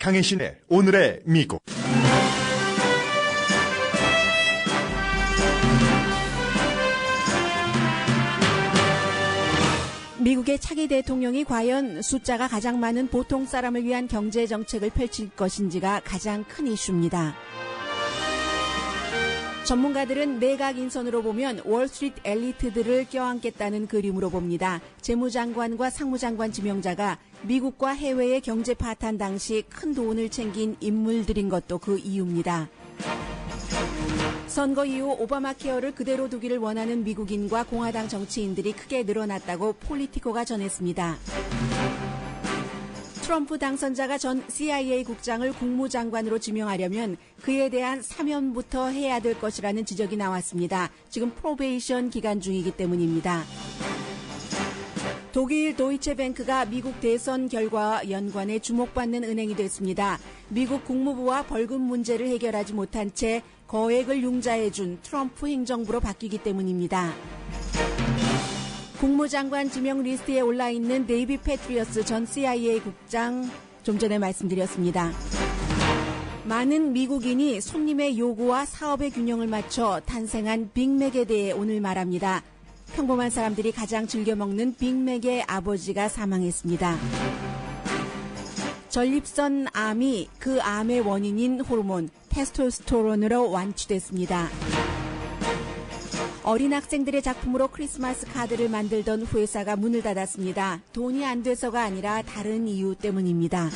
강혜신의 오늘의 미국. 미국의 차기 대통령이 과연 숫자가 가장 많은 보통 사람을 위한 경제 정책을 펼칠 것인지가 가장 큰 이슈입니다. 전문가들은 내각 인선으로 보면 월스트리트 엘리트들을 껴안겠다는 그림으로 봅니다. 재무장관과 상무장관 지명자가 미국과 해외의 경제 파탄 당시 큰 돈을 챙긴 인물들인 것도 그 이유입니다. 선거 이후 오바마 케어를 그대로 두기를 원하는 미국인과 공화당 정치인들이 크게 늘어났다고 폴리티코가 전했습니다. 트럼프 당선자가 전 CIA 국장을 국무장관으로 지명하려면 그에 대한 사면부터 해야 될 것이라는 지적이 나왔습니다. 지금 프로베이션 기간 중이기 때문입니다. 독일 도이체뱅크가 미국 대선 결과와 연관해 주목받는 은행이 됐습니다. 미국 국무부와 벌금 문제를 해결하지 못한 채 거액을 융자해준 트럼프 행정부로 바뀌기 때문입니다. 국무장관 지명 리스트에 올라있는 데이비 패트리어스 전 CIA 국장, 좀 전에 말씀드렸습니다. 많은 미국인이 손님의 요구와 사업의 균형을 맞춰 탄생한 빅맥에 대해 오늘 말합니다. 평범한 사람들이 가장 즐겨 먹는 빅맥의 아버지가 사망했습니다. 전립선 암이 그 암의 원인인 호르몬 테스토스테론으로 완치됐습니다. 어린 학생들의 작품으로 크리스마스 카드를 만들던 회사가 문을 닫았습니다. 돈이 안 돼서가 아니라 다른 이유 때문입니다.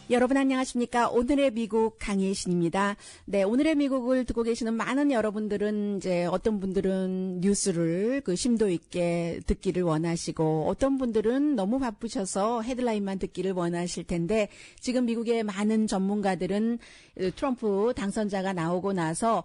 여러분 안녕하십니까? 오늘의 미국 강혜신입니다. 네, 오늘의 미국을 듣고 계시는 많은 여러분들은 이제 어떤 분들은 뉴스를 그 심도 있게 듣기를 원하시고 어떤 분들은 너무 바쁘셔서 헤드라인만 듣기를 원하실 텐데 지금 미국의 많은 전문가들은 트럼프 당선자가 나오고 나서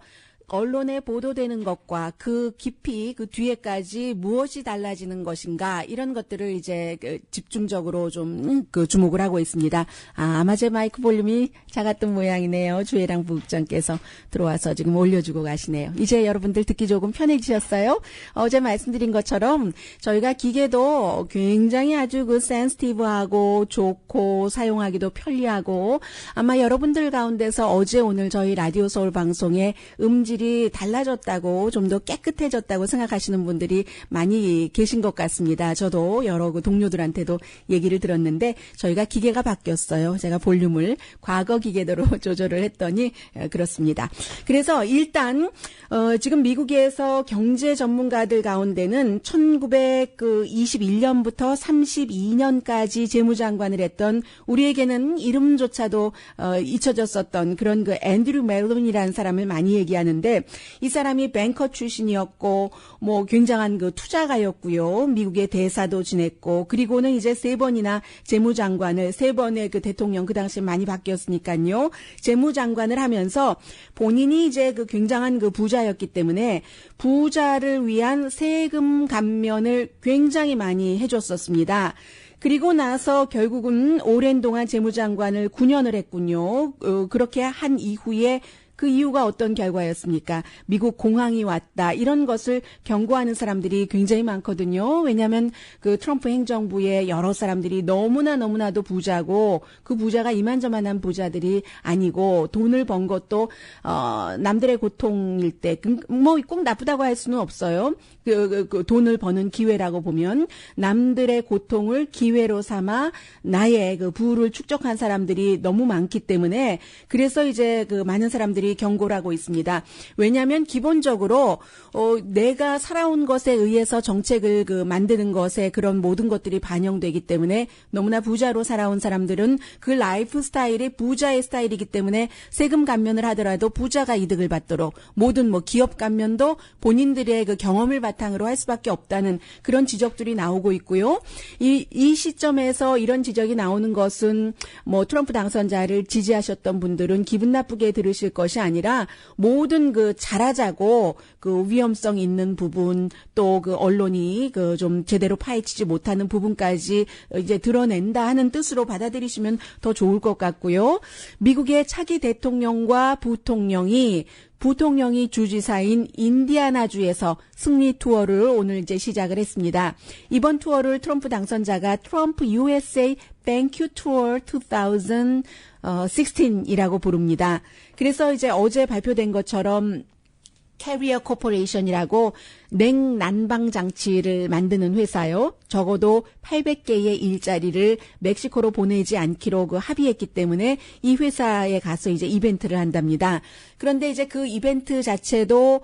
언론에 보도되는 것과 그 깊이 그 뒤에까지 무엇이 달라지는 것인가 이런 것들을 이제 집중적으로 좀 주목을 하고 있습니다. 아마 제 마이크 볼륨이 작았던 모양이네요. 주혜랑 부국장께서 들어와서 지금 올려주고 가시네요. 이제 여러분들 듣기 조금 편해지셨어요? 어제 말씀드린 것처럼 저희가 기계도 굉장히 아주 그 센시티브하고 좋고 사용하기도 편리하고 아마 여러분들 가운데서 어제 오늘 저희 라디오 서울 방송에 음질이 달라졌다고 좀 더 깨끗해졌다고 생각하시는 분들이 많이 계신 것 같습니다. 저도 여러 동료들한테도 얘기를 들었는데 저희가 기계가 바뀌었어요. 제가 볼륨을 과거 기계대로 조절을 했더니 그렇습니다. 그래서 일단 지금 미국에서 경제 전문가들 가운데는 1921년부터 32년까지 재무장관을 했던 우리에게는 이름조차도 잊혀졌었던 그런 그 앤드류 멜론이라는 사람을 많이 얘기하는데 이 사람이 뱅커 출신이었고 뭐 굉장한 그 투자가였고요. 미국의 대사도 지냈고 그리고는 이제 3번이나 재무장관을 3번의 그 대통령 그 당시에 많이 바뀌었으니까요. 재무장관을 하면서 본인이 이제 그 굉장한 그 부자였기 때문에 부자를 위한 세금 감면을 굉장히 많이 해줬었습니다. 그리고 나서 결국은 오랜 동안 재무장관을 9년을 했군요. 그렇게 한 이후에 그 이유가 어떤 결과였습니까? 미국 공황이 왔다. 이런 것을 경고하는 사람들이 굉장히 많거든요. 왜냐하면 그 트럼프 행정부의 여러 사람들이 너무나도 부자고 그 부자가 이만저만한 부자들이 아니고 돈을 번 것도 남들의 고통일 때 뭐 꼭 나쁘다고 할 수는 없어요. 그 돈을 버는 기회라고 보면 남들의 고통을 기회로 삼아 나의 그 부를 축적한 사람들이 너무 많기 때문에 그래서 이제 그 많은 사람들이 경고를 하고 있습니다. 왜냐하면 기본적으로 내가 살아온 것에 의해서 정책을 그 만드는 것에 그런 모든 것들이 반영되기 때문에 너무나 부자로 살아온 사람들은 그 라이프 스타일이 부자의 스타일이기 때문에 세금 감면을 하더라도 부자가 이득을 받도록 모든 뭐 기업 감면도 본인들의 그 경험을 바탕으로 할 수밖에 없다는 그런 지적들이 나오고 있고요. 이 시점에서 이런 지적이 나오는 것은 뭐 트럼프 당선자를 지지하셨던 분들은 기분 나쁘게 들으실 것이 아니라 모든 그 잘하자고 그 위험성 있는 부분 또 그 언론이 그 좀 제대로 파헤치지 못하는 부분까지 이제 드러낸다 하는 뜻으로 받아들이시면 더 좋을 것 같고요. 미국의 차기 대통령과 부통령이 부통령이 주지사인 인디아나주에서 승리 투어를 오늘 이제 시작을 했습니다. 이번 투어를 트럼프 당선자가 트럼프 USA Thank You Tour 2016이라고 부릅니다. 그래서 이제 어제 발표된 것처럼 캐리어 코퍼레이션이라고 냉난방 장치를 만드는 회사요. 적어도 800개의 일자리를 멕시코로 보내지 않기로 합의했기 때문에 이 회사에 가서 이제 이벤트를 한답니다. 그런데 이제 그 이벤트 자체도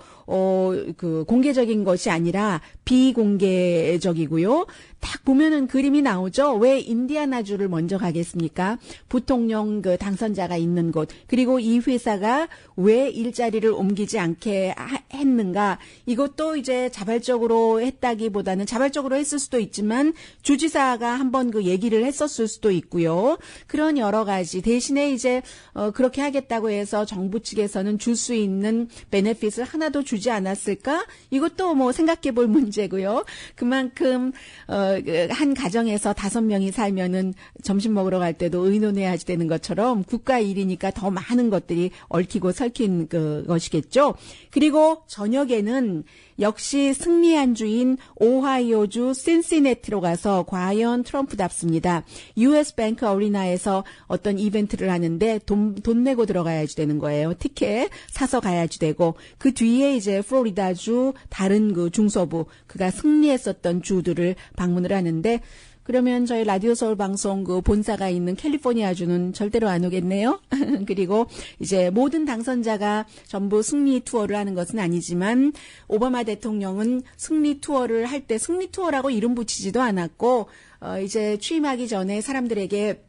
공개적인 것이 아니라 비공개적이고요. 딱 보면은 그림이 나오죠. 왜 인디아나주를 먼저 가겠습니까? 부통령 당선자가 있는 곳. 그리고 이 회사가 왜 일자리를 옮기지 않게 했는가? 이것도 이제 자발적으로 했다기보다는 자발적으로 했을 수도 있지만 주지사가 한번 얘기를 했었을 수도 있고요. 그런 여러 가지 대신에 이제 그렇게 하겠다고 해서 정부 측에서는 줄 수 있는 베네핏을 하나도 주지 않았을까? 이것도 뭐 생각해 볼 문제고요. 그만큼 한 가정에서 5명이 살면은 점심 먹으러 갈 때도 의논해야 되는 것처럼 국가 일이니까 더 많은 것들이 얽히고 설킨 것이겠죠. 그리고 저녁에는 역시 승리한 주인 오하이오주 신시내티로 가서 과연 트럼프답습니다. US 뱅크 어리나에서 어떤 이벤트를 하는데 돈 내고 들어가야지 되는 거예요. 티켓 사서 가야지 되고 그 뒤에 이제 플로리다주 다른 중서부 그가 승리했었던 주들을 방문을 하는데 그러면 저희 라디오 서울 방송 본사가 있는 캘리포니아주는 절대로 안 오겠네요. 그리고 이제 모든 당선자가 전부 승리 투어를 하는 것은 아니지만 오바마 대통령은 승리 투어를 할 때 승리 투어라고 이름 붙이지도 않았고 이제 취임하기 전에 사람들에게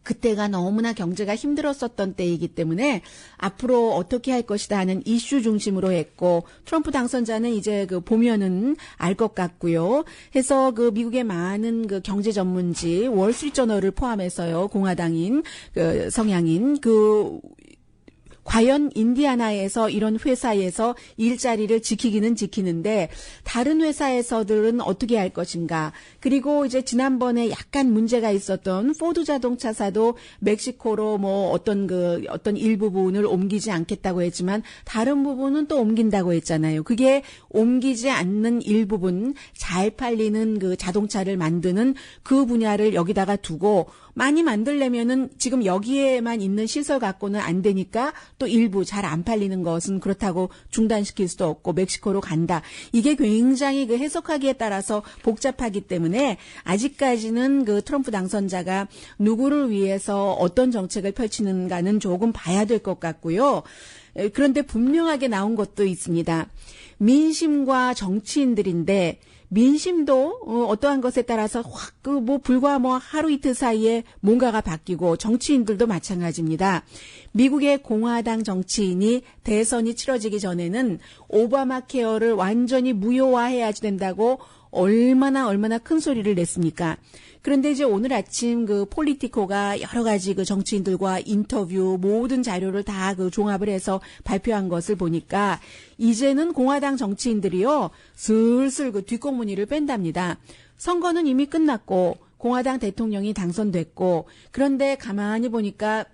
그때가 너무나 경제가 힘들었었던 때이기 때문에 앞으로 어떻게 할 것이다 하는 이슈 중심으로 했고 트럼프 당선자는 이제 보면은 알 것 같고요. 해서 미국의 많은 경제 전문지 월스트리트저널을 포함해서요. 공화당인 성향인 과연 인디아나에서 이런 회사에서 일자리를 지키기는 지키는데 다른 회사에서들은 어떻게 할 것인가. 그리고 이제 지난번에 약간 문제가 있었던 포드 자동차사도 멕시코로 어떤 일부분을 옮기지 않겠다고 했지만 다른 부분은 또 옮긴다고 했잖아요. 그게 옮기지 않는 일부분 잘 팔리는 자동차를 만드는 그 분야를 여기다가 두고 많이 만들려면은 지금 여기에만 있는 시설 갖고는 안 되니까 또 일부 잘 안 팔리는 것은 그렇다고 중단시킬 수도 없고 멕시코로 간다. 이게 굉장히 해석하기에 따라서 복잡하기 때문에 아직까지는 트럼프 당선자가 누구를 위해서 어떤 정책을 펼치는가는 조금 봐야 될 것 같고요. 그런데 분명하게 나온 것도 있습니다. 민심과 정치인들인데 민심도 어떠한 것에 따라서 확 불과 하루 이틀 사이에 뭔가가 바뀌고 정치인들도 마찬가지입니다. 미국의 공화당 정치인이 대선이 치러지기 전에는 오바마 케어를 완전히 무효화해야 된다고 얼마나 큰 소리를 냈습니까? 그런데 이제 오늘 아침 폴리티코가 여러 가지 정치인들과 인터뷰 모든 자료를 다 종합을 해서 발표한 것을 보니까 이제는 공화당 정치인들이요 슬슬 뒷공무니를 뺀답니다. 선거는 이미 끝났고 공화당 대통령이 당선됐고 그런데 가만히 보니까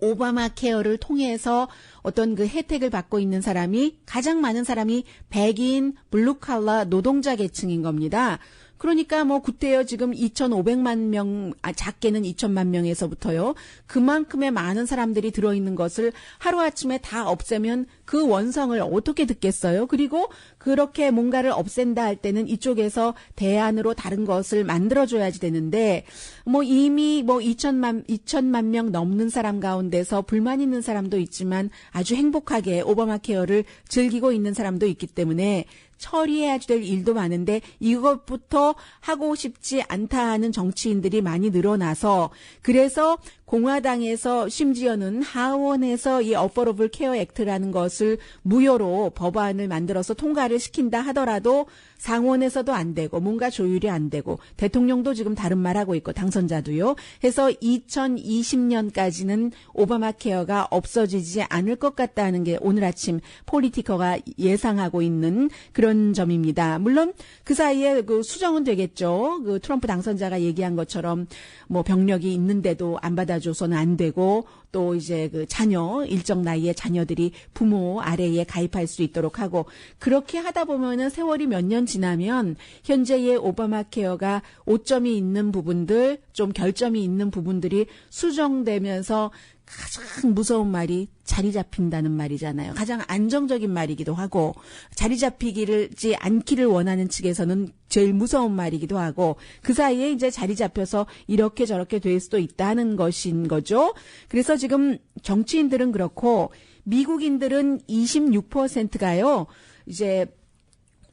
오바마 케어를 통해서 어떤 혜택을 받고 있는 사람이 가장 많은 사람이 백인 블루칼라 노동자 계층인 겁니다. 그러니까 그때요 지금 2,500만 명, 작게는 2천만 명에서부터요. 그만큼의 많은 사람들이 들어있는 것을 하루아침에 다 없애면 그 원성을 어떻게 듣겠어요? 그리고 그렇게 뭔가를 없앤다 할 때는 이쪽에서 대안으로 다른 것을 만들어줘야지 되는데 이미 2천만 명 넘는 사람 가운데서 불만 있는 사람도 있지만 아주 행복하게 오바마 케어를 즐기고 있는 사람도 있기 때문에 처리해야 될 일도 많은데 이것부터 하고 싶지 않다 하는 정치인들이 많이 늘어나서 그래서 공화당에서 심지어는 하원에서 이 어포러블 케어 액트라는 것을 무효로 법안을 만들어서 통과를 시킨다 하더라도 상원에서도 안 되고 뭔가 조율이 안 되고 대통령도 지금 다른 말 하고 있고 당선자도요. 해서 2020년까지는 오바마 케어가 없어지지 않을 것 같다는 게 오늘 아침 폴리티커가 예상하고 있는 그런 점입니다. 물론 그 사이에 수정은 되겠죠. 트럼프 당선자가 얘기한 것처럼 병력이 있는데도 안 받아줘서는 안 되고 또 이제 그 자녀, 일정 나이의 자녀들이 부모 아래에 가입할 수 있도록 하고, 그렇게 하다 보면은 세월이 몇 년 지나면 현재의 오바마 케어가 오점이 있는 부분들, 좀 결점이 있는 부분들이 수정되면서 가장 무서운 말이 자리 잡힌다는 말이잖아요. 가장 안정적인 말이기도 하고, 자리 잡히지 않기를 원하는 측에서는 제일 무서운 말이기도 하고, 그 사이에 이제 자리 잡혀서 이렇게 저렇게 될 수도 있다는 것인 거죠. 그래서 지금 정치인들은 그렇고 미국인들은 26%가요. 이제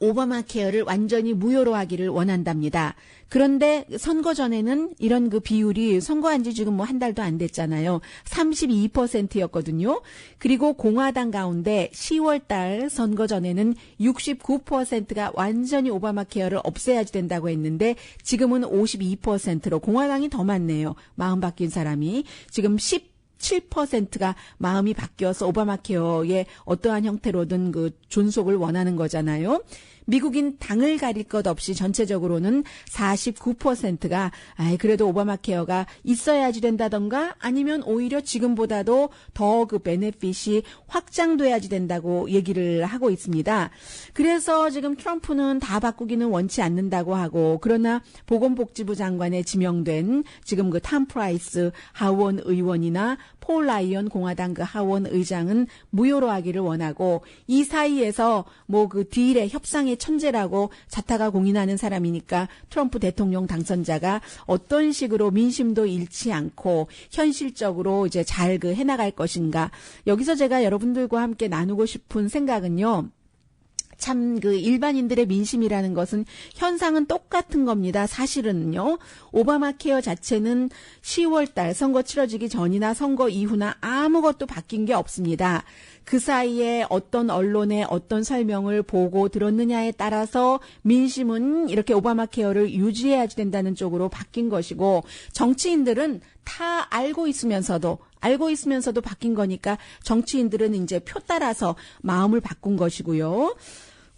오바마 케어를 완전히 무효로 하기를 원한답니다. 그런데 선거 전에는 이런 그 비율이 선거한 지 지금 뭐 한 달도 안 됐잖아요. 32%였거든요. 그리고 공화당 가운데 10월 달 선거 전에는 69%가 완전히 오바마 케어를 없애야지 된다고 했는데 지금은 52%로 공화당이 더 많네요. 마음 바뀐 사람이. 지금 7%가 마음이 바뀌어서 오바마 케어의 어떠한 형태로든 그 존속을 원하는 거잖아요. 미국인 당을 가릴 것 없이 전체적으로는 49%가 그래도 오바마 케어가 있어야지 된다던가 아니면 오히려 지금보다도 더 그 베네핏이 확장돼야지 된다고 얘기를 하고 있습니다. 그래서 지금 트럼프는 다 바꾸기는 원치 않는다고 하고, 그러나 보건복지부 장관에 지명된 지금 그 탐 프라이스 하원 의원이나 폴 라이언 공화당 그 하원 의장은 무효로 하기를 원하고, 이 사이에서 뭐 그 딜의 협상의 천재라고 자타가 공인하는 사람이니까 트럼프 대통령 당선자가 어떤 식으로 민심도 잃지 않고 현실적으로 이제 잘 그 해나갈 것인가. 여기서 제가 여러분들과 함께 나누고 싶은 생각은요. 참 그 일반인들의 민심이라는 것은 현상은 똑같은 겁니다. 사실은요. 오바마 케어 자체는 10월 달 선거 치러지기 전이나 선거 이후나 아무것도 바뀐 게 없습니다. 그 사이에 어떤 언론의 어떤 설명을 보고 들었느냐에 따라서 민심은 이렇게 오바마 케어를 유지해야지 된다는 쪽으로 바뀐 것이고, 정치인들은 다 알고 있으면서도 바뀐 거니까 정치인들은 이제 표 따라서 마음을 바꾼 것이고요.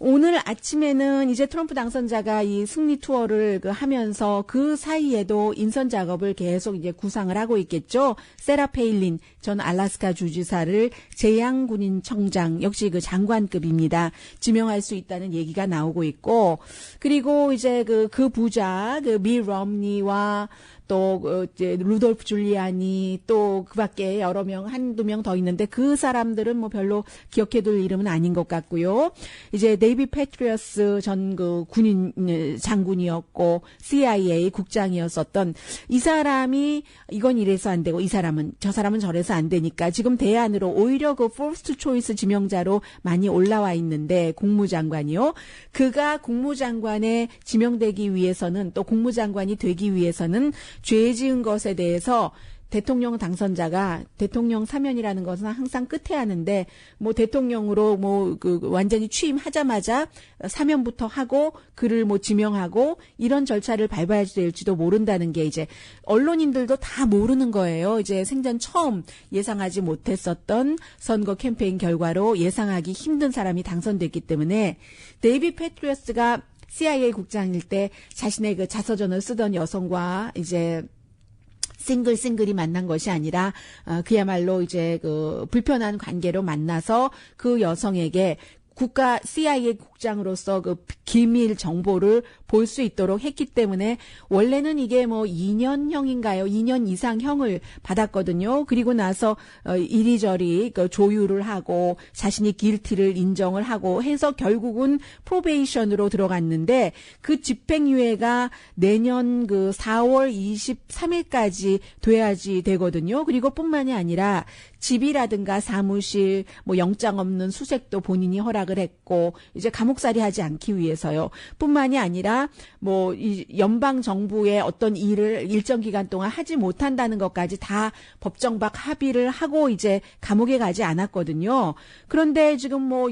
오늘 아침에는 이제 트럼프 당선자가 이 승리 투어를 하면서 그 사이에도 인선 작업을 계속 이제 구상을 하고 있겠죠. 세라 페일린 전 알래스카 주지사를 재양 군인 청장, 역시 그 장관급입니다. 지명할 수 있다는 얘기가 나오고 있고, 그리고 이제 그 부자 미 럼니와 또 이제 루돌프 줄리아니, 또 그밖에 여러 명, 한두 명 더 있는데 그 사람들은 뭐 별로 기억해둘 이름은 아닌 것 같고요. 이제 데이비 패트리어스 전 그 군인 장군이었고 CIA 국장이었었던 이 사람이 이건 이래서 안 되고 저 사람은 저래서 안 되니까 지금 대안으로 오히려 그 퍼스트 초이스 지명자로 많이 올라와 있는데, 국무장관이요. 그가 국무장관에 지명되기 위해서는, 또 국무장관이 되기 위해서는 죄 지은 것에 대해서 대통령 당선자가, 대통령 사면이라는 것은 항상 끝에 하는데, 뭐 대통령으로 뭐 그 완전히 취임하자마자 사면부터 하고 그를 뭐 지명하고 이런 절차를 밟아야 될지도 모른다는 게 이제 언론인들도 다 모르는 거예요. 이제 생전 처음 예상하지 못했었던 선거 캠페인 결과로 예상하기 힘든 사람이 당선됐기 때문에, 데이비 패트리어스가 CIA 국장일 때 자신의 그 자서전을 쓰던 여성과 이제 싱글이 만난 것이 아니라 그야말로 이제 그 불편한 관계로 만나서 그 여성에게 국가 CIA 국장으로서 그 기밀 정보를 볼 수 있도록 했기 때문에 원래는 이게 뭐 2년형인가요? 2년 이상형을 받았거든요. 그리고 나서 이리저리 그 조율을 하고 자신이 길티를 인정을 하고 해서 결국은 프로베이션으로 들어갔는데, 그 집행유예가 내년 그 4월 23일까지 돼야지 되거든요. 그리고 뿐만이 아니라 집이라든가 사무실, 뭐 영장 없는 수색도 본인이 허락을 했고, 이제 감옥살이 하지 않기 위해서요. 뿐만이 아니라 뭐 이 연방 정부의 어떤 일을 일정 기간 동안 하지 못한다는 것까지 다 법정 밖 합의를 하고 이제 감옥에 가지 않았거든요. 그런데 지금 뭐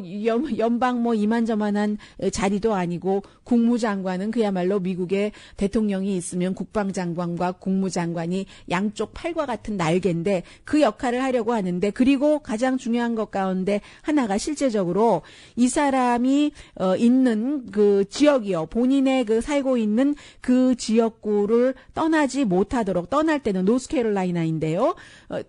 연방 뭐 이만저만한 자리도 아니고, 국무장관은 그야말로 미국의 대통령이 있으면 국방장관과 국무장관이 양쪽 팔과 같은 날개인데 그 역할을 하려고 하는데, 그리고 가장 중요한 것 가운데 하나가 실제적으로 이 사람이 있는 그 지역이요, 본인의 본인의 그 살고 있는 그 지역구를 떠나지 못하도록, 떠날 때는 노스캐롤라이나인데요.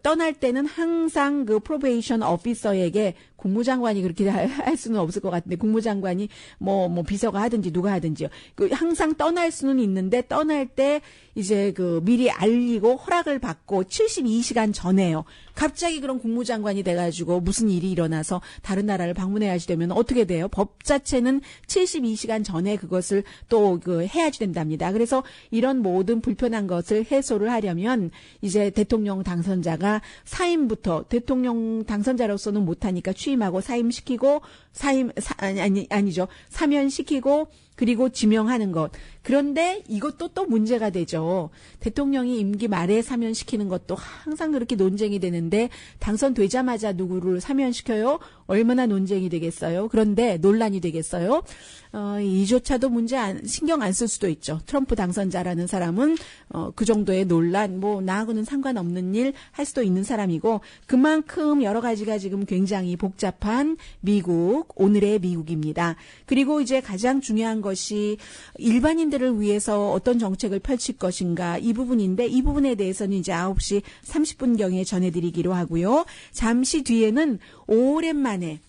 떠날 때는 항상 그 프로베이션 오피서에게, 국무장관이 그렇게 할 수는 없을 것 같은데, 국무장관이 뭐 비서가 하든지 누가 하든지요. 그 항상 떠날 수는 있는데, 떠날 때 이제 그 미리 알리고 허락을 받고 72시간 전에요. 갑자기 그런 국무장관이 돼가지고 무슨 일이 일어나서 다른 나라를 방문해야지 되면 어떻게 돼요? 법 자체는 72시간 전에 그것을 또 그 해야지 된답니다. 그래서 이런 모든 불편한 것을 해소를 하려면 이제 대통령 당선자가 사임부터, 대통령 당선자로서는 못하니까 취임하고 사임시키고, 사면시키고, 그리고 지명하는 것. 그런데 이것도 또 문제가 되죠. 대통령이 임기 말에 사면시키는 것도 항상 그렇게 논쟁이 되는데, 당선되자마자 누구를 사면시켜요? 얼마나 논쟁이 되겠어요? 그런데 논란이 되겠어요? 이조차도 신경 안 쓸 수도 있죠. 트럼프 당선자라는 사람은 그 정도의 논란, 나하고는 상관없는 일 할 수도 있는 사람이고, 그만큼 여러 가지가 지금 굉장히 복잡한 미국, 오늘의 미국입니다. 그리고 이제 가장 중요한 것이 일반인들을 위해서 어떤 정책을 펼칠 것인가, 이 부분인데, 이 부분에 대해서는 이제 9시 30분경에 전해드리기로 하고요. 잠시 뒤에는 오랜만에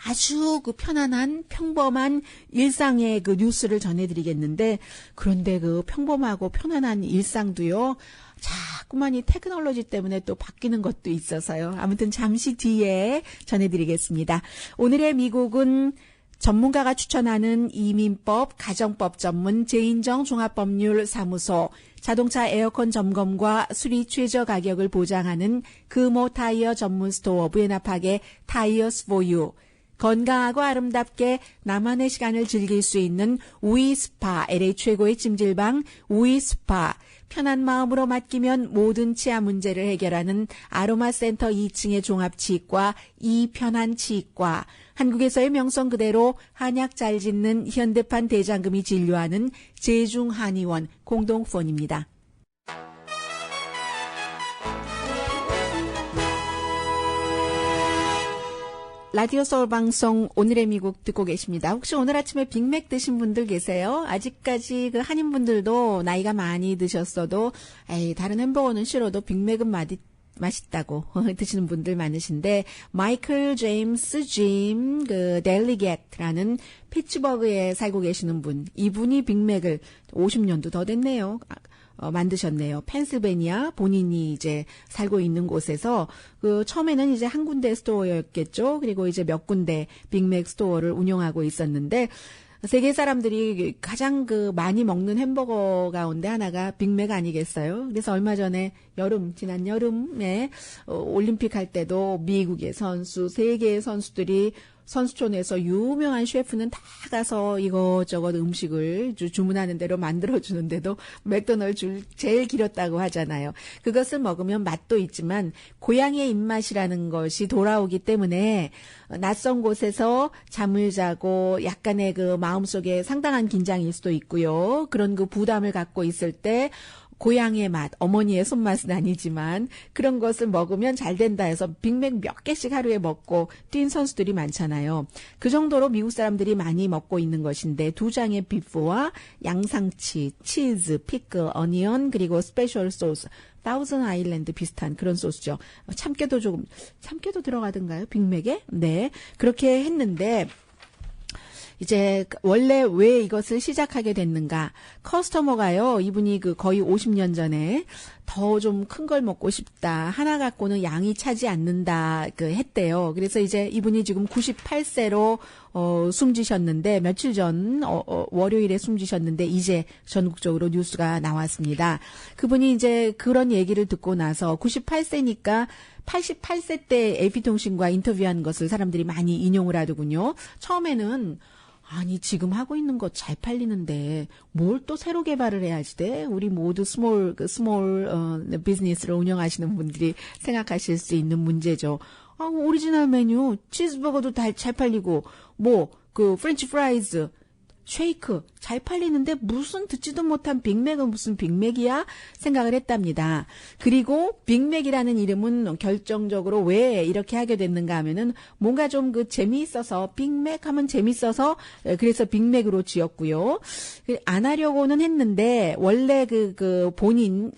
아주 그 편안한 평범한 일상의 그 뉴스를 전해드리겠는데, 그런데 그 평범하고 편안한 일상도요, 자꾸만 이 테크놀로지 때문에 또 바뀌는 것도 있어서요. 아무튼 잠시 뒤에 전해드리겠습니다. 오늘의 미국은 전문가가 추천하는 이민법, 가정법 전문 제인정 종합법률사무소, 자동차 에어컨 점검과 수리 최저 가격을 보장하는 금호 타이어 전문 스토어 부에나팍의 타이어스 포유, 건강하고 아름답게 나만의 시간을 즐길 수 있는 우이스파, LA 최고의 찜질방 우이스파, 편한 마음으로 맡기면 모든 치아 문제를 해결하는 아로마센터 2층의 종합치과 이편한치과, 한국에서의 명성 그대로 한약 잘 짓는 현대판 대장금이 진료하는 제중한의원 공동후원입니다. 라디오 서울 방송 오늘의 미국 듣고 계십니다. 혹시 오늘 아침에 빅맥 드신 분들 계세요? 아직까지 그 한인분들도 나이가 많이 드셨어도 다른 햄버거는 싫어도 빅맥은 맛있다고 드시는 분들 많으신데, 마이클 제임스 짐 그 델리겟라는 피츠버그에 살고 계시는 분, 이분이 빅맥을 50년도 더 됐네요. 만드셨네요. 펜실베니아 본인이 이제 살고 있는 곳에서 그 처음에는 이제 한 군데 스토어였겠죠. 그리고 이제 몇 군데 빅맥 스토어를 운영하고 있었는데, 세계 사람들이 가장 그 많이 먹는 햄버거 가운데 하나가 빅맥 아니겠어요? 그래서 얼마 전에 지난 여름에 올림픽 할 때도 미국의 선수, 세계의 선수들이 선수촌에서 유명한 셰프는 다 가서 이것저것 음식을 주문하는 대로 만들어주는데도 맥도날드 줄 제일 길었다고 하잖아요. 그것을 먹으면 맛도 있지만 고향의 입맛이라는 것이 돌아오기 때문에 낯선 곳에서 잠을 자고 약간의 그 마음속에 상당한 긴장일 수도 있고요. 그런 그 부담을 갖고 있을 때 고향의 맛, 어머니의 손맛은 아니지만 그런 것을 먹으면 잘 된다 해서 빅맥 몇 개씩 하루에 먹고 뛴 선수들이 많잖아요. 그 정도로 미국 사람들이 많이 먹고 있는 것인데, 2장의 비프와 양상치, 치즈, 피클, 어니언, 그리고 스페셜 소스, 다우즌 아일랜드 비슷한 그런 소스죠. 참깨도 들어가던가요? 빅맥에? 네. 그렇게 했는데, 이제 원래 왜 이것을 시작하게 됐는가? 커스터머가요, 이분이 그 거의 50년 전에 더 좀 큰 걸 먹고 싶다, 하나 갖고는 양이 차지 않는다 했대요. 그래서 이제 이분이 지금 98세로 숨지셨는데, 며칠 전 월요일에 숨지셨는데 이제 전국적으로 뉴스가 나왔습니다. 그분이 이제 그런 얘기를 듣고 나서 98세니까 88세 때 AP통신과 인터뷰한 것을 사람들이 많이 인용을 하더군요. 처음에는 아니 지금 하고 있는 거 잘 팔리는데 뭘 또 새로 개발을 해야지 돼? 우리 모두 스몰 비즈니스를 운영하시는 분들이 생각하실 수 있는 문제죠. 오리지널 메뉴 치즈버거도 잘 팔리고 프렌치 프라이즈 쉐이크 잘 팔리는데 무슨 듣지도 못한 빅맥은 무슨 빅맥이야 생각을 했답니다. 그리고 빅맥이라는 이름은 결정적으로 왜 이렇게 하게 됐는가 하면은 뭔가 좀 그 재미있어서 빅맥 하면 재밌어서 그래서 빅맥으로 지었고요. 안 하려고는 했는데 원래 본인이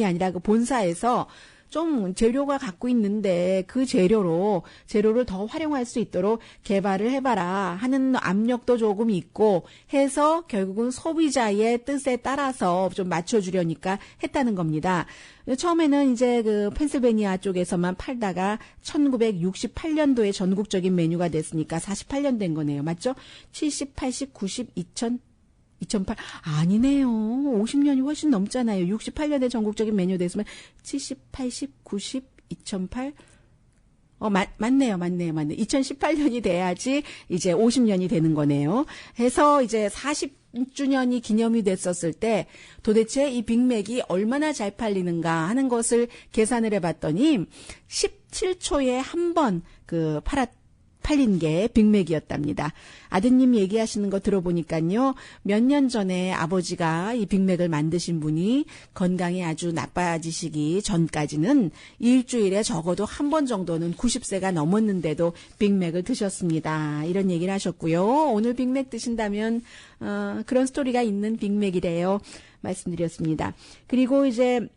아니라 그 본사에서 좀 재료가 갖고 있는데 그 재료를 더 활용할 수 있도록 개발을 해봐라 하는 압력도 조금 있고 해서 결국은 소비자의 뜻에 따라서 좀 맞춰주려니까 했다는 겁니다. 처음에는 이제 그 펜실베니아 쪽에서만 팔다가 1968년도에 전국적인 메뉴가 됐으니까 48년 된 거네요. 맞죠? 70, 80, 90, 2008 아니네요. 50년이 훨씬 넘잖아요. 68년에 전국적인 메뉴 됐으면 70, 80, 90, 2008 맞네요. 2018년이 돼야지 이제 50년이 되는 거네요. 해서 이제 40주년이 기념이 됐었을 때 도대체 이 빅맥이 얼마나 잘 팔리는가 하는 것을 계산을 해봤더니 17초에 한 번 팔린 게 빅맥이었답니다. 아드님 얘기하시는 거 들어보니까요. 몇 년 전에 아버지가 이 빅맥을 만드신 분이 건강이 아주 나빠지시기 전까지는 일주일에 적어도 한 번 정도는 90세가 넘었는데도 빅맥을 드셨습니다. 이런 얘기를 하셨고요. 오늘 빅맥 드신다면 그런 스토리가 있는 빅맥이래요. 말씀드렸습니다. 그리고 이제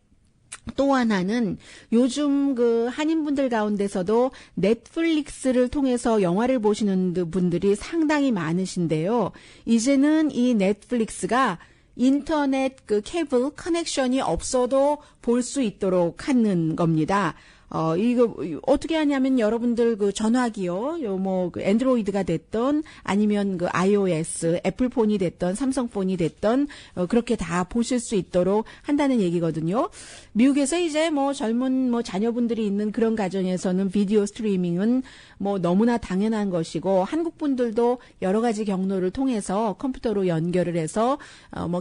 또 하나는 요즘 그 한인분들 가운데서도 넷플릭스를 통해서 영화를 보시는 분들이 상당히 많으신데요. 이제는 이 넷플릭스가 인터넷 그 케이블 커넥션이 없어도 볼 수 있도록 하는 겁니다. 이거 어떻게 하냐면 여러분들 그 전화기요, 그 엔드로이드가 됐던 아니면 그 iOS, 애플폰이 됐던 삼성폰이 됐던 그렇게 다 보실 수 있도록 한다는 얘기거든요. 미국에서 이제 젊은 자녀분들이 있는 그런 가정에서는 비디오 스트리밍은 너무나 당연한 것이고 한국 분들도 여러 가지 경로를 통해서 컴퓨터로 연결을 해서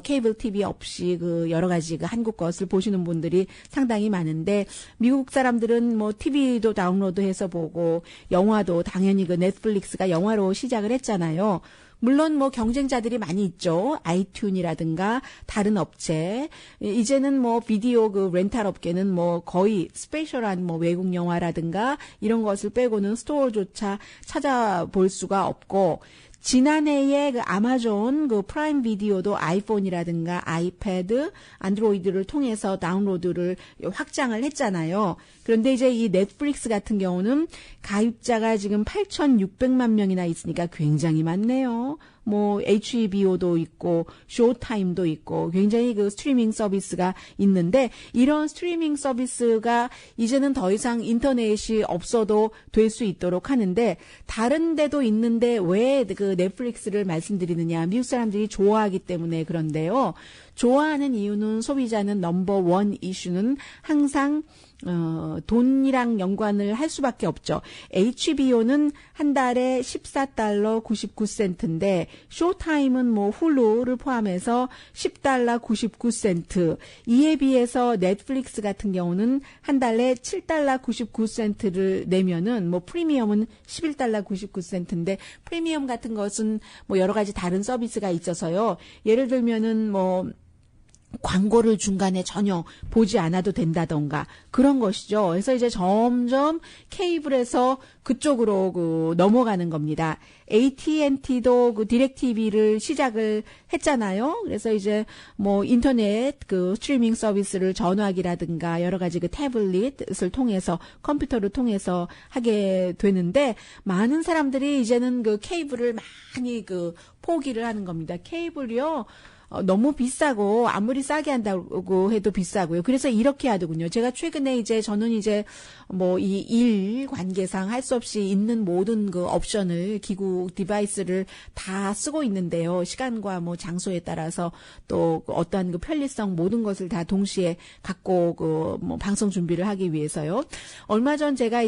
케이블 TV 없이 그 여러 가지 그 한국 것을 보시는 분들이 상당히 많은데 미국 사람들은 TV도 다운로드해서 보고 영화도 당연히 그 넷플릭스가 영화로 시작을 했잖아요. 물론 경쟁자들이 많이 있죠. 아이튠이라든가 다른 업체. 이제는 비디오 그 렌탈 업계는 거의 스페셜한 외국 영화라든가 이런 것을 빼고는 스토어조차 찾아볼 수가 없고 지난해에 그 아마존 그 프라임 비디오도 아이폰이라든가 아이패드, 안드로이드를 통해서 다운로드를 확장을 했잖아요. 그런데 이제 이 넷플릭스 같은 경우는 가입자가 지금 8,600만 명이나 있으니까 굉장히 많네요. HBO도 있고 쇼타임도 있고 굉장히 그 스트리밍 서비스가 있는데 이런 스트리밍 서비스가 이제는 더 이상 인터넷이 없어도 될 수 있도록 하는데 다른 데도 있는데 왜 그 넷플릭스를 말씀드리느냐. 미국 사람들이 좋아하기 때문에 그런데요. 좋아하는 이유는 소비자는 넘버원 이슈는 항상 돈이랑 연관을 할 수밖에 없죠. HBO는 한 달에 $14 99센트인데 쇼타임은 훌루를 포함해서 $10 99센트. 이에 비해서 넷플릭스 같은 경우는 한 달에 $7 99센트를 내면은 프리미엄은 $11 99센트인데 프리미엄 같은 것은 여러 가지 다른 서비스가 있어서요. 예를 들면은 광고를 중간에 전혀 보지 않아도 된다던가 그런 것이죠. 그래서 이제 점점 케이블에서 그쪽으로 넘어가는 겁니다. AT&T도 그 디렉TV를 시작을 했잖아요. 그래서 이제 인터넷 그 스트리밍 서비스를 전화기라든가 여러 가지 그 태블릿을 통해서 컴퓨터를 통해서 하게 되는데 많은 사람들이 이제는 그 케이블을 많이 포기를 하는 겁니다. 케이블이요. 너무 비싸고 아무리 싸게 한다고 해도 비싸고요. 그래서 이렇게 하더군요. 제가 최근에 저는 이 일 관계상 할 수 없이 있는 모든 그 옵션을 기구 디바이스를 다 쓰고 있는데요. 시간과 장소에 따라서 또 어떠한 그 편리성 모든 것을 다 동시에 갖고 방송 준비를 하기 위해서요. 얼마 전 제가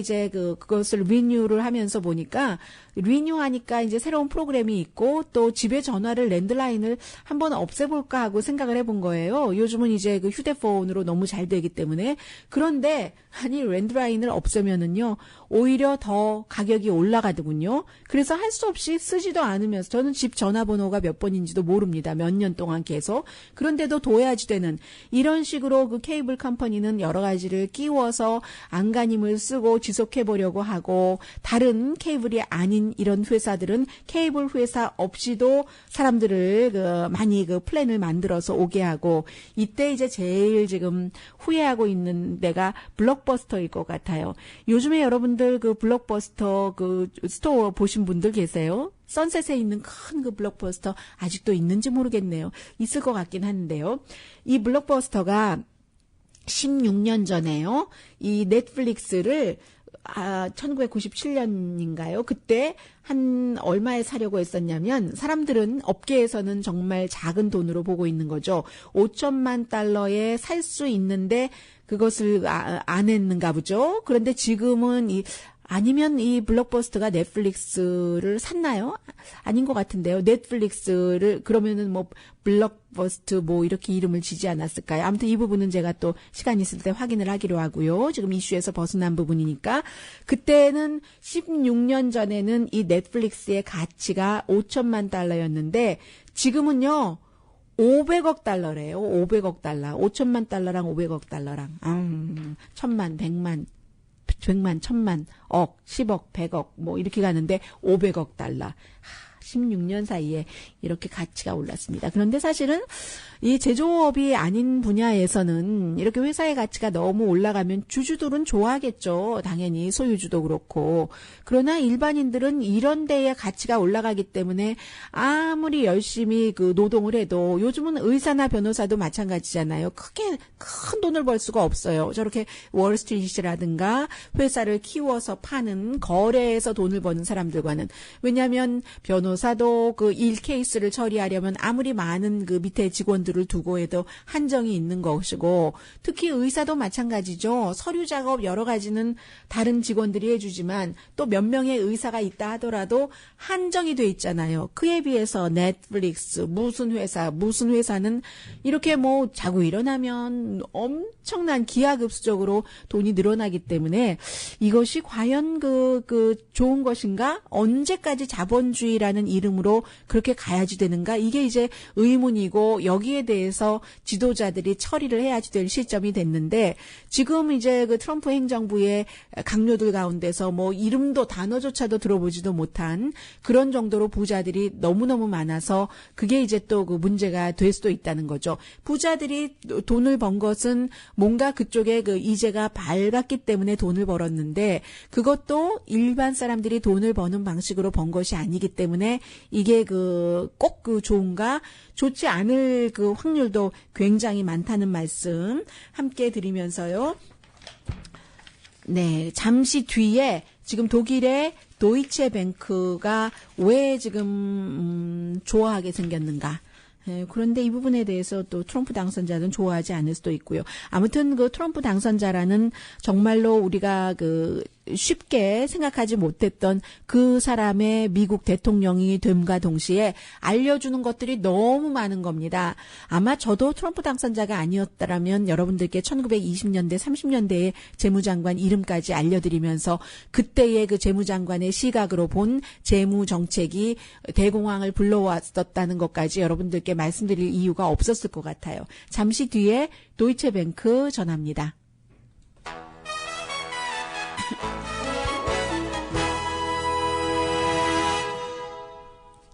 그것을 리뉴를 하면서 보니까 리뉴하니까 이제 새로운 프로그램이 있고 또 집에 전화를 랜드라인을 한번 없애볼까 하고 생각을 해본 거예요. 요즘은 이제 그 휴대폰으로 너무 잘 되기 때문에. 그런데 아니 랜드라인을 없애면은요 오히려 더 가격이 올라가더군요. 그래서 할 수 없이 쓰지도 않으면서 저는 집 전화번호가 몇 번인지도 모릅니다. 몇 년 동안 계속. 그런데도 둬야지 되는 이런 식으로 그 케이블 컴퍼니는 여러 가지를 끼워서 안간힘을 쓰고 지속해보려고 하고 다른 케이블이 아닌 이런 회사들은 케이블 회사 없이도 사람들을 많이 그 플랜을 만들어서 오게 하고 이때 이제 제일 지금 후회하고 있는 데가 블록버스터일 것 같아요. 요즘에 여러분들 그 블록버스터 그 스토어 보신 분들 계세요? 선셋에 있는 큰 그 블록버스터 아직도 있는지 모르겠네요. 있을 것 같긴 한데요. 이 블록버스터가 16년 전에요. 이 넷플릭스를 1997년인가요? 그때 한 얼마에 사려고 했었냐면 사람들은 업계에서는 정말 작은 돈으로 보고 있는 거죠. 5천만 달러에 살 수 있는데 그것을 안 했는가 보죠. 그런데 지금은 아니면 이 블록버스터가 넷플릭스를 샀나요? 아닌 것 같은데요. 넷플릭스를 그러면은 뭐 블록버스터 뭐 이렇게 이름을 지지 않았을까요? 아무튼 이 부분은 제가 또 시간 있을 때 확인을 하기로 하고요. 지금 이슈에서 벗어난 부분이니까 그때는 16년 전에는 이 넷플릭스의 가치가 5천만 달러였는데 지금은요. 500억 달러래요. 500억 달러. 5천만 달러랑 500억 달러랑. 천만, 백만, 천만, 억, 10억, 100억 뭐 이렇게 가는데 500억 달러. 16년 사이에 이렇게 가치가 올랐습니다. 그런데 사실은 이 제조업이 아닌 분야에서는 이렇게 회사의 가치가 너무 올라가면 주주들은 좋아하겠죠. 당연히 소유주도 그렇고. 그러나 일반인들은 이런 데에 가치가 올라가기 때문에 아무리 열심히 그 노동을 해도 요즘은 의사나 변호사도 마찬가지잖아요. 크게 큰 돈을 벌 수가 없어요. 저렇게 월스트리트라든가 회사를 키워서 파는 거래에서 돈을 버는 사람들과는. 왜냐하면 변호사도 그 일 케이스를 처리하려면 아무리 많은 그 밑에 직원들을 두고 해도 한정이 있는 것이고 특히 의사도 마찬가지죠. 서류 작업 여러 가지는 다른 직원들이 해주지만 또 몇 명의 의사가 있다 하더라도 한정이 돼 있잖아요. 그에 비해서 넷플릭스 무슨 회사는 이렇게 뭐 자고 일어나면 엄청난 기하급수적으로 돈이 늘어나기 때문에 이것이 과연 그 좋은 것인가? 언제까지 자본주의라는 이름으로 그렇게 가야지 되는가? 이게 이제 의문이고 여기에 대해서 지도자들이 처리를 해야지 될 시점이 됐는데 지금 이제 그 트럼프 행정부의 강요들 가운데서 뭐 이름도 단어조차도 들어보지도 못한 그런 정도로 부자들이 너무너무 많아서 그게 이제 또 그 문제가 될 수도 있다는 거죠. 부자들이 돈을 번 것은 뭔가 그쪽에 그 이제가 밝았기 때문에 돈을 벌었는데 그것도 일반 사람들이 돈을 버는 방식으로 번 것이 아니기 때문에 이게 꼭 좋은가? 좋지 않을 그 확률도 굉장히 많다는 말씀 함께 드리면서요. 네, 잠시 뒤에 지금 독일의 도이체뱅크가 왜 지금 좋아하게 생겼는가? 그런데 이 부분에 대해서 또 트럼프 당선자는 좋아하지 않을 수도 있고요. 아무튼 그 트럼프 당선자라는 정말로 우리가 쉽게 생각하지 못했던 그 사람의 미국 대통령이 됨과 동시에 알려주는 것들이 너무 많은 겁니다. 아마 저도 트럼프 당선자가 아니었다면 여러분들께 1920년대, 30년대의 재무장관 이름까지 알려드리면서 그때의 그 재무장관의 시각으로 본 재무정책이 대공황을 불러왔었다는 것까지 여러분들께 말씀드릴 이유가 없었을 것 같아요. 잠시 뒤에 도이체뱅크 전합니다.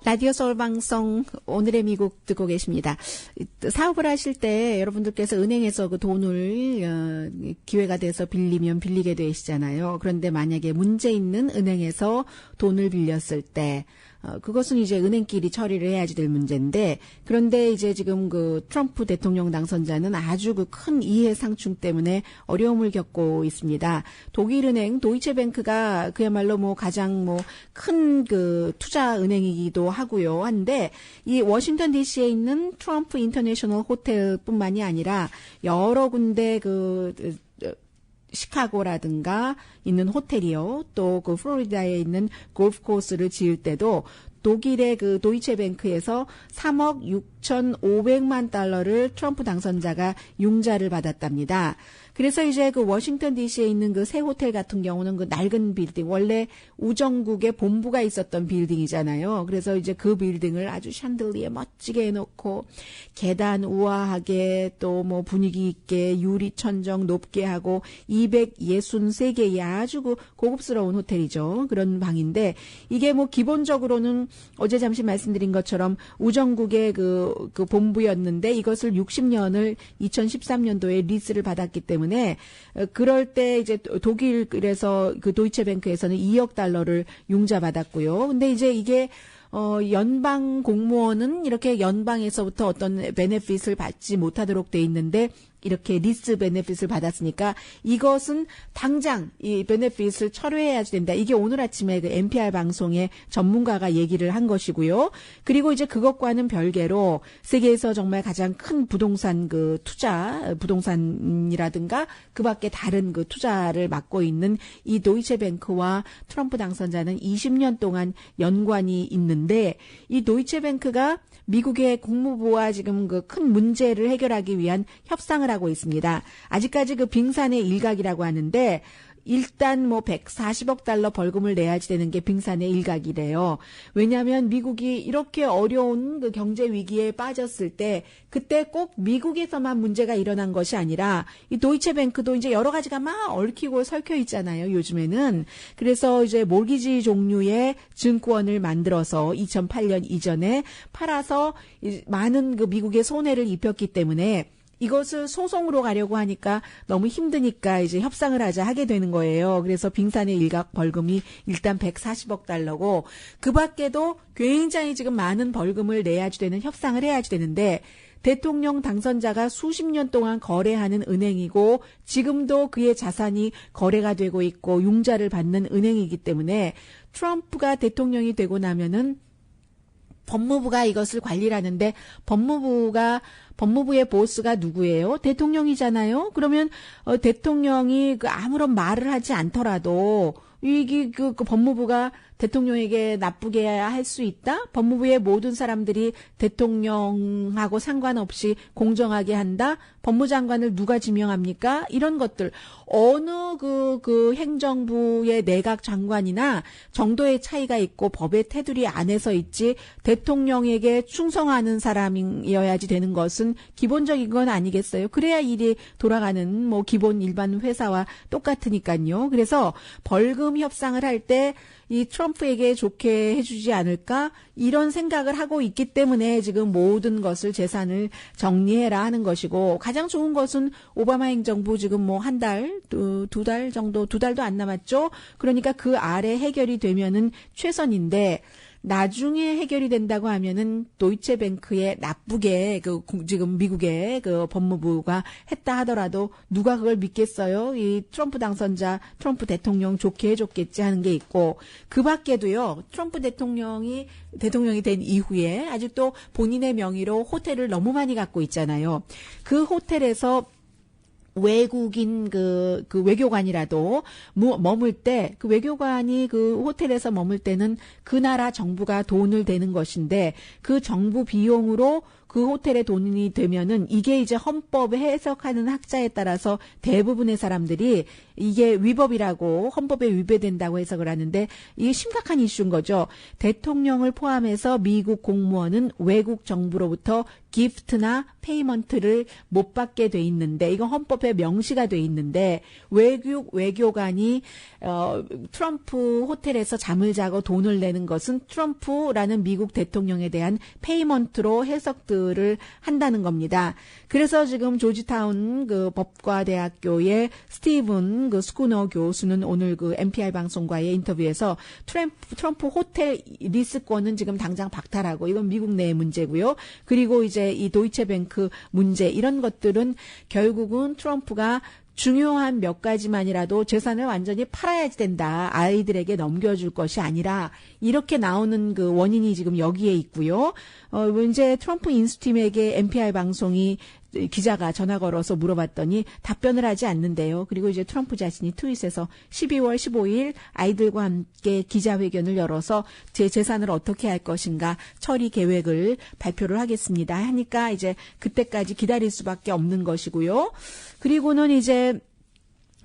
라디오 서울 방송 오늘의 미국 듣고 계십니다. 사업을 하실 때 여러분들께서 은행에서 그 돈을 기회가 돼서 빌리면 빌리게 되시잖아요. 그런데 만약에 문제 있는 은행에서 돈을 빌렸을 때 그것은 이제 은행끼리 처리를 해야지 될 문제인데 그런데 이제 지금 그 트럼프 대통령 당선자는 아주 그 큰 이해상충 때문에 어려움을 겪고 있습니다. 독일은행 도이체뱅크가 그야말로 뭐 가장 뭐 큰 그 투자 은행이기도 하고요. 한데 이 워싱턴 DC에 있는 트럼프 인터내셔널 호텔뿐만이 아니라 여러 군데 시카고라든가 있는 호텔이요. 또 그 플로리다에 있는 골프 코스를 지을 때도 독일의 그 도이체뱅크에서 3억 6,500만 달러를 트럼프 당선자가 융자를 받았답니다. 그래서 이제 그 워싱턴 DC에 있는 그 새 호텔 같은 경우는 그 낡은 빌딩, 원래 우정국의 본부가 있었던 빌딩이잖아요. 그래서 이제 그 빌딩을 아주 샹들리에 멋지게 해놓고 계단 우아하게 또 뭐 분위기 있게 유리 천정 높게 하고 263개의 아주 그 고급스러운 호텔이죠. 그런 방인데 이게 뭐 기본적으로는 어제 잠시 말씀드린 것처럼 우정국의 그 본부였는데 이것을 60년을 2013년도에 리스를 받았기 때문에 그럴 때 이제 독일에서 그 도이체뱅크에서는 2억 달러를 융자 받았고요. 근데 이제 이게 연방 공무원은 이렇게 연방에서부터 어떤 베네핏을 받지 못하도록 돼 있는데 이렇게 리스 베네핏을 받았으니까 이것은 당장 이 베네핏을 철회해야 된다. 이게 오늘 아침에 그 NPR 방송에 전문가가 얘기를 한 것이고요. 그리고 이제 그것과는 별개로 세계에서 정말 가장 큰 부동산 그 투자, 부동산이라든가 그 밖에 다른 그 투자를 맡고 있는 이 도이체뱅크와 트럼프 당선자는 20년 동안 연관이 있는데 이 도이체뱅크가 미국의 국무부와 지금 그 큰 문제를 해결하기 위한 협상을 하고 있습니다. 아직까지 그 빙산의 일각이라고 하는데 일단 뭐 140억 달러 벌금을 내야지 되는 게 빙산의 일각이래요. 왜냐하면 미국이 이렇게 어려운 그 경제 위기에 빠졌을 때 그때 꼭 미국에서만 문제가 일어난 것이 아니라 이 도이체뱅크도 이제 여러 가지가 막 얽히고 설켜 있잖아요. 요즘에는. 그래서 이제 모기지 종류의 증권을 만들어서 2008년 이전에 팔아서 많은 그 미국의 손해를 입혔기 때문에 이것을 소송으로 가려고 하니까 너무 힘드니까 이제 협상을 하게 되는 거예요. 그래서 빙산의 일각 벌금이 일단 140억 달러고 그 밖에도 굉장히 지금 많은 벌금을 내야지 되는 협상을 해야지 되는데 대통령 당선자가 수십 년 동안 거래하는 은행이고 지금도 그의 자산이 거래가 되고 있고 융자를 받는 은행이기 때문에 트럼프가 대통령이 되고 나면은 법무부가 이것을 관리를 하는데 법무부의 보스가 누구예요? 대통령이잖아요. 그러면 대통령이 그 아무런 말을 하지 않더라도 이게 그 법무부가 대통령에게 나쁘게 할 수 있다? 법무부의 모든 사람들이 대통령하고 상관없이 공정하게 한다? 법무장관을 누가 지명합니까? 이런 것들. 어느 그 행정부의 내각 장관이나 정도의 차이가 있고 법의 테두리 안에서 있지 대통령에게 충성하는 사람이어야지 되는 것은 기본적인 건 아니겠어요? 그래야 일이 돌아가는 뭐 기본 일반 회사와 똑같으니까요. 그래서 벌금 협상을 할 때 이 트럼프에게 좋게 해주지 않을까 이런 생각을 하고 있기 때문에 지금 모든 것을 재산을 정리해라 하는 것이고 가장 좋은 것은 오바마 행정부 지금 뭐 한 달, 두 달 정도, 2달도 안 남았죠. 그러니까 그 아래 해결이 되면은 최선인데 나중에 해결이 된다고 하면은 도이체뱅크에 나쁘게 지금 미국의 그 법무부가 했다 하더라도 누가 그걸 믿겠어요? 이 트럼프 당선자, 트럼프 대통령 좋게 해줬겠지 하는 게 있고 그 밖에도요. 트럼프 대통령이 된 이후에 아직도 본인의 명의로 호텔을 너무 많이 갖고 있잖아요. 그 호텔에서 외국인 그 외교관이라도 머물 때 그 외교관이 그 호텔에서 머물 때는 그 나라 정부가 돈을 대는 것인데 그 정부 비용으로 그 호텔에 돈이 되면은 이게 이제 헌법에 해석하는 학자에 따라서 대부분의 사람들이 이게 위법이라고 헌법에 위배된다고 해석을 하는데 이게 심각한 이슈인 거죠. 대통령을 포함해서 미국 공무원은 외국 정부로부터 기프트나 페이먼트를 못 받게 돼 있는데 이건 헌법에 명시가 돼 있는데 외교관이 트럼프 호텔에서 잠을 자고 돈을 내는 것은 트럼프라는 미국 대통령에 대한 페이먼트로 해석들을 한다는 겁니다. 그래서 지금 조지타운 그 법과대학교의 스티븐 그 스쿠너 교수는 오늘 그 NPR 방송과의 인터뷰에서 트럼프 호텔 리스권은 지금 당장 박탈하고 이건 미국 내의 문제고요. 그리고 이제 이 도이체뱅크 문제 이런 것들은 결국은 트럼프가 중요한 몇 가지만이라도 재산을 완전히 팔아야지 된다. 아이들에게 넘겨줄 것이 아니라 이렇게 나오는 그 원인이 지금 여기에 있고요. 이제 트럼프 인수팀에게 NPR 방송이 기자가 전화 걸어서 물어봤더니 답변을 하지 않는데요. 그리고 이제 트럼프 자신이 트윗에서 12월 15일 아이들과 함께 기자회견을 열어서 제 재산을 어떻게 할 것인가 처리 계획을 발표를 하겠습니다. 하니까 이제 그때까지 기다릴 수밖에 없는 것이고요. 그리고는 이제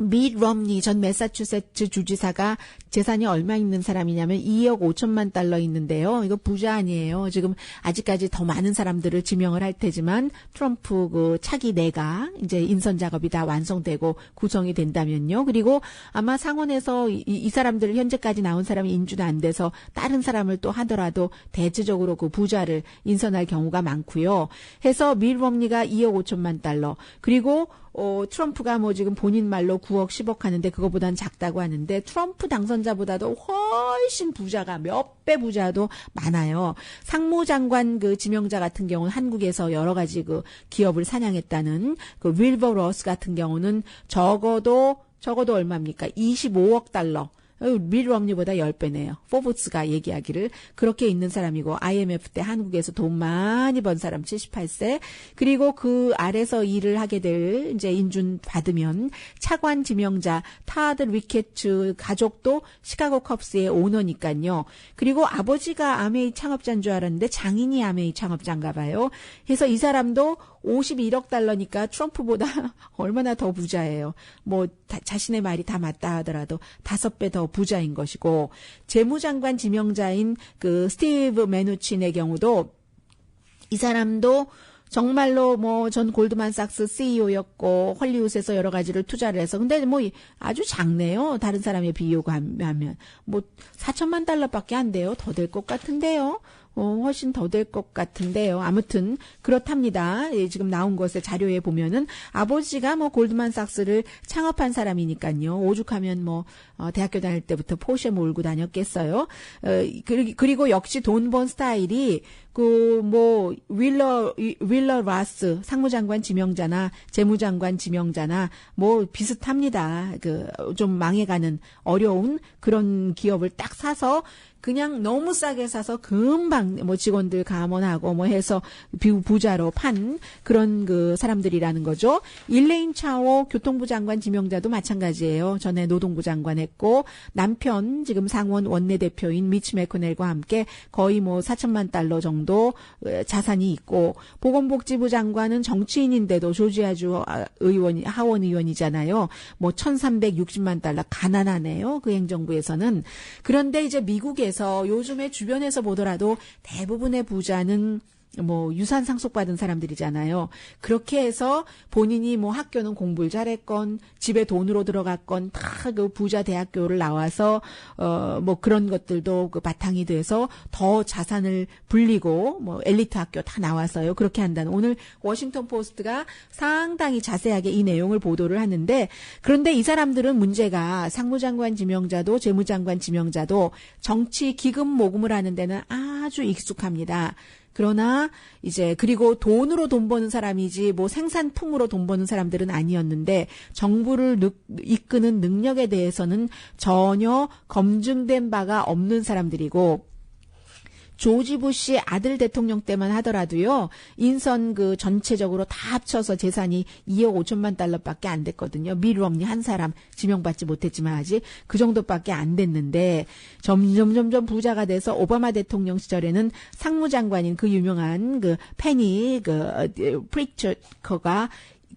밋 럼니 전 매사추세츠 주지사가 재산이 얼마 있는 사람이냐면 2억 5천만 달러 있는데요. 이거 부자 아니에요. 지금 아직까지 더 많은 사람들을 지명을 할 테지만 트럼프 그 차기 내가 이제 인선 작업이 다 완성되고 구성이 된다면요. 그리고 아마 상원에서 이 사람들 현재까지 나온 사람이 인준이 안 돼서 다른 사람을 또 하더라도 대체적으로 그 부자를 인선할 경우가 많고요. 해서 밋 럼니가 2억 5천만 달러 그리고 트럼프가 뭐 지금 본인 말로 9억 10억 하는데 그거보단 작다고 하는데 트럼프 당선자보다도 훨씬 부자가 몇 배 부자도 많아요. 상무장관 그 지명자 같은 경우는 한국에서 여러 가지 그 기업을 사냥했다는 그 윌버 로스 같은 경우는 적어도 얼마입니까? 25억 달러. 밋 럼니보다 10배네요. 포브스가 얘기하기를 그렇게 있는 사람이고 IMF 때 한국에서 돈 많이 번 사람 78세. 그리고 그 아래서 일을 하게 될 이제 인준 받으면 차관 지명자 타드 리케츠 가족도 시카고 컵스의 오너니까요. 그리고 아버지가 아메이 창업자인 줄 알았는데 장인이 아메이 창업자인가 봐요. 그래서 이 사람도 51억 달러니까 트럼프보다 얼마나 더 부자예요. 뭐 자신의 말이 다 맞다 하더라도 5배 더 부자인 것이고 재무장관 지명자인 그 스티브 메누친의 경우도 이 사람도 정말로 뭐 전 골드만삭스 CEO였고 헐리우드에서 여러 가지를 투자를 해서 근데 뭐 아주 작네요. 다른 사람에 비교하면 뭐 4천만 달러밖에 안 돼요. 더 될 것 같은데요. 훨씬 더 될 것 같은데요. 아무튼 그렇답니다. 예, 지금 나온 것의 자료에 보면은 아버지가 뭐 골드만삭스를 창업한 사람이니까요. 오죽하면 뭐 대학교 다닐 때부터 포르쉐 몰고 다녔겠어요. 그리고 역시 돈 번 스타일이 그 뭐 윌러 라스 상무장관 지명자나 재무장관 지명자나 뭐 비슷합니다. 그 좀 망해가는 어려운 그런 기업을 딱 사서 그냥 너무 싸게 사서 금방 뭐 직원들 감원하고 뭐 해서 부자로 판 그런 그 사람들이라는 거죠. 일레인 차오 교통부 장관 지명자도 마찬가지예요. 전에 노동부 장관 했고 남편 지금 상원 원내대표인 미치 매코넬과 함께 거의 뭐 4천만 달러 정도 자산이 있고 보건복지부 장관은 정치인인데도 조지아주 하원 의원이잖아요. 뭐 1,360만 달러 가난하네요. 그 행정부에서는. 그런데 이제 미국에 요즘에 주변에서 보더라도 대부분의 부자는 뭐 유산 상속받은 사람들이잖아요. 그렇게 해서 본인이 뭐 학교는 공부를 잘했건 집에 돈으로 들어갔건 다 그 부자 대학교를 나와서 뭐 그런 것들도 그 바탕이 돼서 더 자산을 불리고 뭐 엘리트 학교 다 나와서요. 그렇게 한다는 오늘 워싱턴 포스트가 상당히 자세하게 이 내용을 보도를 하는데 그런데 이 사람들은 문제가 상무장관 지명자도 재무장관 지명자도 정치 기금 모금을 하는 데는 아주 익숙합니다. 그러나 이제 그리고 돈으로 돈 버는 사람이지 뭐 생산품으로 돈 버는 사람들은 아니었는데 정부를 이끄는 능력에 대해서는 전혀 검증된 바가 없는 사람들이고 조지 부시 아들 대통령 때만 하더라도요. 인선 그 전체적으로 다 합쳐서 재산이 2억 5천만 달러밖에 안 됐거든요. 밋 럼니 한 사람 지명받지 못했지만 아직 그 정도밖에 안 됐는데 점점 부자가 돼서 오바마 대통령 시절에는 상무장관인 그 유명한 그 페니 그 프리처커가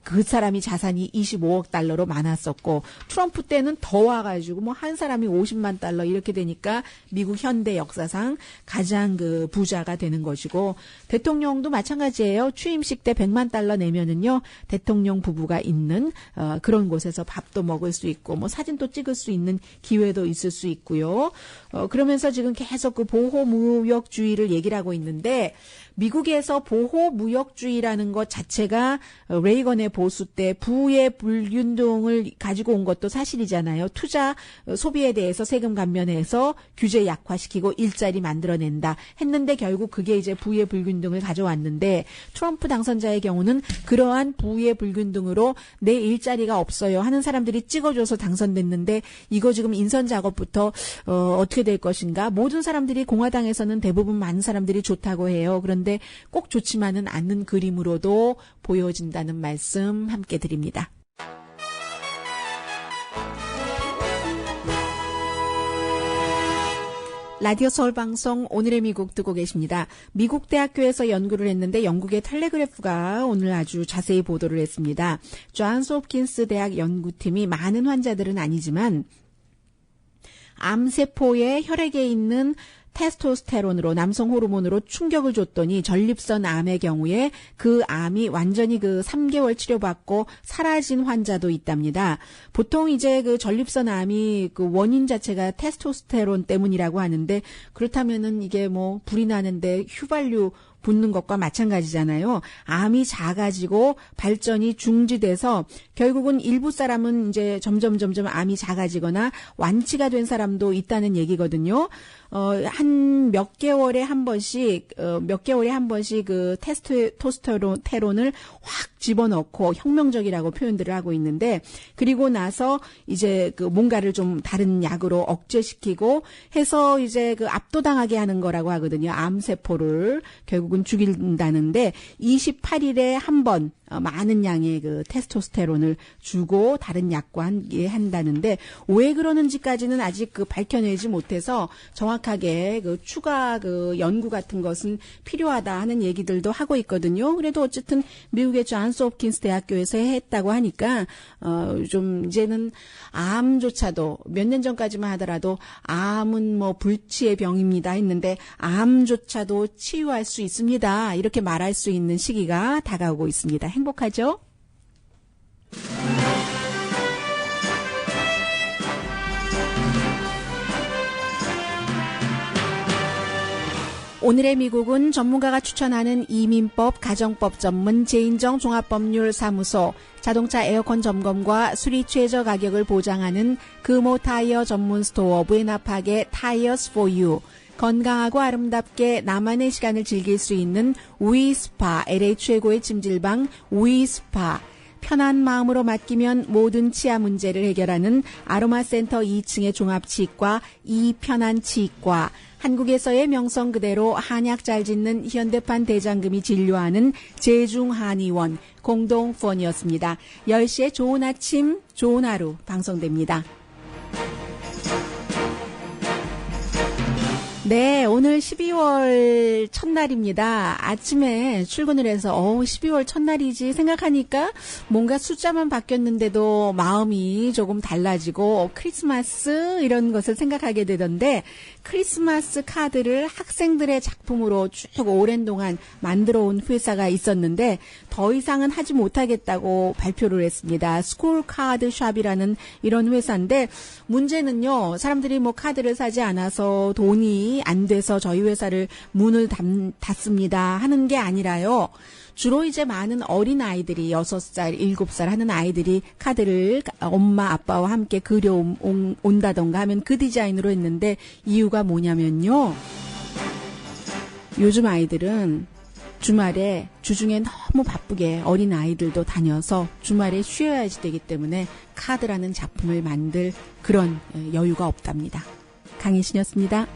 그 사람이 자산이 25억 달러로 많았었고 트럼프 때는 더 와가지고 뭐 한 사람이 50만 달러 이렇게 되니까 미국 현대 역사상 가장 그 부자가 되는 것이고 대통령도 마찬가지예요. 취임식 때 100만 달러 내면은요 대통령 부부가 있는 그런 곳에서 밥도 먹을 수 있고 뭐 사진도 찍을 수 있는 기회도 있을 수 있고요. 그러면서 지금 계속 그 보호무역주의를 얘기를 하고 있는데 미국에서 보호무역주의라는 것 자체가 레이건의 보수 때 부의 불균등을 가지고 온 것도 사실이잖아요. 투자 소비에 대해서 세금 감면해서 규제 약화시키고 일자리 만들어낸다 했는데 결국 그게 이제 부의 불균등을 가져왔는데 트럼프 당선자의 경우는 그러한 부의 불균등으로 내 일자리가 없어요 하는 사람들이 찍어줘서 당선됐는데 이거 지금 인선 작업부터 어떻게 될 것인가. 모든 사람들이 공화당에서는 대부분 많은 사람들이 좋다고 해요. 그런데 꼭 좋지만은 않는 그림으로도 보여진다는 말씀 함께 드립니다. 라디오 서울 방송 오늘의 미국 듣고 계십니다. 미국 대학교에서 연구를 했는데 영국의 텔레그래프가 오늘 아주 자세히 보도를 했습니다. 존스 홉킨스 대학 연구팀이 많은 환자들은 아니지만 암세포의 혈액에 있는 테스토스테론으로 남성 호르몬으로 충격을 줬더니 전립선 암의 경우에 그 암이 완전히 3개월 치료받고 사라진 환자도 있답니다. 보통 이제 전립선 암이 원인 자체가 테스토스테론 때문이라고 하는데 그렇다면은 이게 불이 나는데 휘발유 붙는 것과 마찬가지잖아요. 암이 작아지고 발전이 중지돼서 결국은 일부 사람은 이제 점점 암이 작아지거나 완치가 된 사람도 있다는 얘기거든요. 한 몇 개월에 한 번씩 그 테스토스테론을 확 집어넣고 혁명적이라고 표현들을 하고 있는데 그리고 나서 이제 뭔가를 좀 다른 약으로 억제시키고 해서 이제 압도당하게 하는 거라고 하거든요. 암세포를 결국은 죽인다는데 28일에 한 번 많은 양의 테스토스테론을 주고 다른 약과 함께 한다는데 왜 그러는지까지는 아직 밝혀내지 못해서 정확하게 추가 연구 같은 것은 필요하다 하는 얘기들도 하고 있거든요. 그래도 어쨌든 미국의 존스 홉킨스 대학교에서 했다고 하니까 좀 이제는 암조차도 몇 년 전까지만 하더라도 암은 불치의 병입니다 했는데 암조차도 치유할 수 있습니다. 이렇게 말할 수 있는 시기가 다가오고 있습니다. 행복하죠? 오늘의 미국은 전문가가 추천하는 이민법, 가정법 전문 제인정 종합법률사무소, 자동차 에어컨 점검과 수리 최저 가격을 보장하는 금호 타이어 전문 스토어 부에나팍의 타이어스 포 유, 건강하고 아름답게 나만의 시간을 즐길 수 있는 위스파, LA 최고의 찜질방 위스파, 편한 마음으로 맡기면 모든 치아 문제를 해결하는 아로마센터 2층의 종합치과 이편안치과, 한국에서의 명성 그대로 한약 잘 짓는 현대판 대장금이 진료하는 제중한의원 공동 후원이었습니다. 10시에 좋은 아침, 좋은 하루 방송됩니다. 네, 오늘 12월 첫날입니다. 아침에 출근을 해서 12월 첫날이지 생각하니까 뭔가 숫자만 바뀌었는데도 마음이 조금 달라지고 크리스마스 이런 것을 생각하게 되던데 크리스마스 카드를 학생들의 작품으로 쭉 오랜 동안 만들어 온 회사가 있었는데 더 이상은 하지 못하겠다고 발표를 했습니다. 스쿨 카드 샵이라는 이런 회사인데 문제는요. 사람들이 카드를 사지 않아서 돈이 안 돼서 저희 회사를 문을 닫습니다 하는 게 아니라요. 주로 이제 많은 어린 아이들이 6살, 7살 하는 아이들이 카드를 엄마, 아빠와 함께 그려온다던가 하면 그 디자인으로 했는데 이유가 뭐냐면요. 요즘 아이들은 주말에 주중에 너무 바쁘게 어린 아이들도 다녀서 주말에 쉬어야지 되기 때문에 카드라는 작품을 만들 그런 여유가 없답니다. 강희신이었습니다.